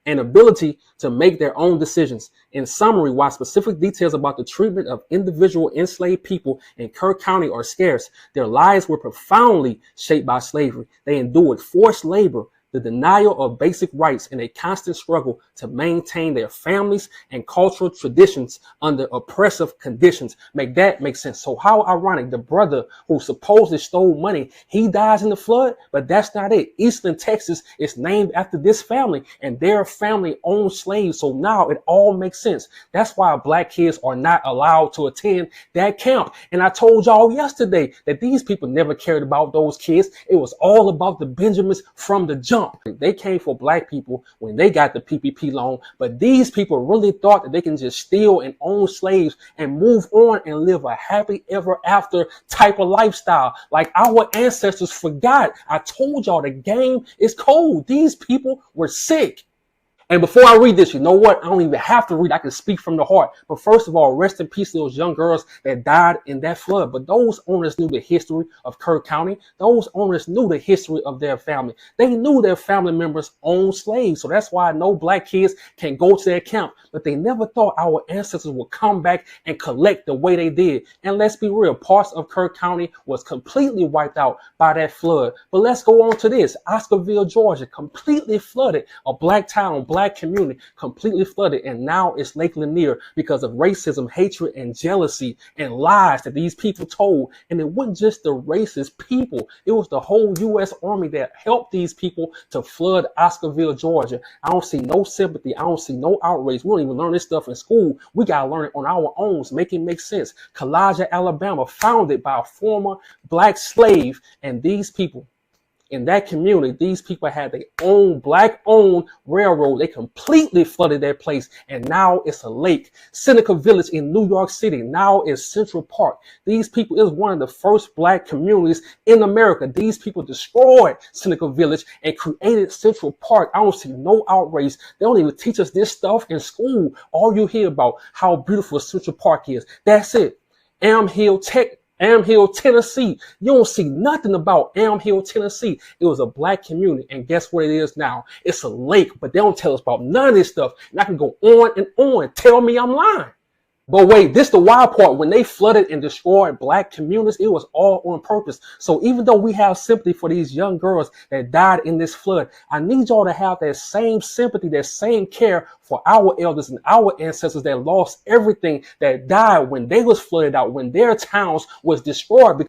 and ability to make their own decisions. In summary, while specific details about the treatment of individual enslaved people in Kerr County are scarce, their lives were profoundly shaped by slavery. They endured forced labor, the denial of basic rights, and a constant struggle to maintain their families and cultural traditions under oppressive conditions. Make that make sense. So how ironic, the brother who supposedly stole money, he dies in the flood, but that's not it. Eastland, Texas is named after this family, and their family owned slaves. So now it all makes sense. That's why black kids are not allowed to attend that camp. And I told y'all yesterday that these people never cared about those kids. It was all about the Benjamins from the jump. They came for black people when they got the PPP loan, but these people really thought that they can just steal and own slaves and move on and live a happy ever after type of lifestyle like our ancestors forgot. I told y'all the game is cold. These people were sick. And before I read this, you know what? I don't even have to read. I can speak from the heart. But first of all, rest in peace to those young girls that died in that flood. But those owners knew the history of Kerr County. Those owners knew the history of their family. They knew their family members owned slaves. So that's why no black kids can go to their camp. But they never thought our ancestors would come back and collect the way they did. And let's be real, parts of Kerr County was completely wiped out by that flood. But let's go on to this. Oscarville, Georgia, completely flooded. A black town, black community, completely flooded, and now it's Lake Lanier because of racism, hatred, and jealousy and lies that these people told. And it wasn't just the racist people, it was the whole U.S. Army that helped these people to flood Oscarville, Georgia. I don't see no sympathy. I don't see no outrage. We don't even learn this stuff in school. We got to learn it on our own to make it make sense. Kalijah, Alabama, founded by a former black slave, and these people in that community, these people had their own black-owned railroad. They completely flooded that place, and now it's a lake. Seneca Village in New York City now is Central Park. These people, it was one of the first black communities in America. These people destroyed Seneca Village and created Central Park. I don't see no outrage. They don't even teach us this stuff in school. All you hear about how beautiful Central Park is. That's it. Elm Hill, Tennessee. You don't see nothing about Elm Hill, Tennessee. It was a black community, and guess what it is now? It's a lake, but they don't tell us about none of this stuff. And I can go on and on. Tell me I'm lying. But wait, this the wild part. When they flooded and destroyed black communities, it was all on purpose. So even though we have sympathy for these young girls that died in this flood, I need y'all to have that same sympathy, that same care for our elders and our ancestors that lost everything, that died when they was flooded out, when their towns was destroyed.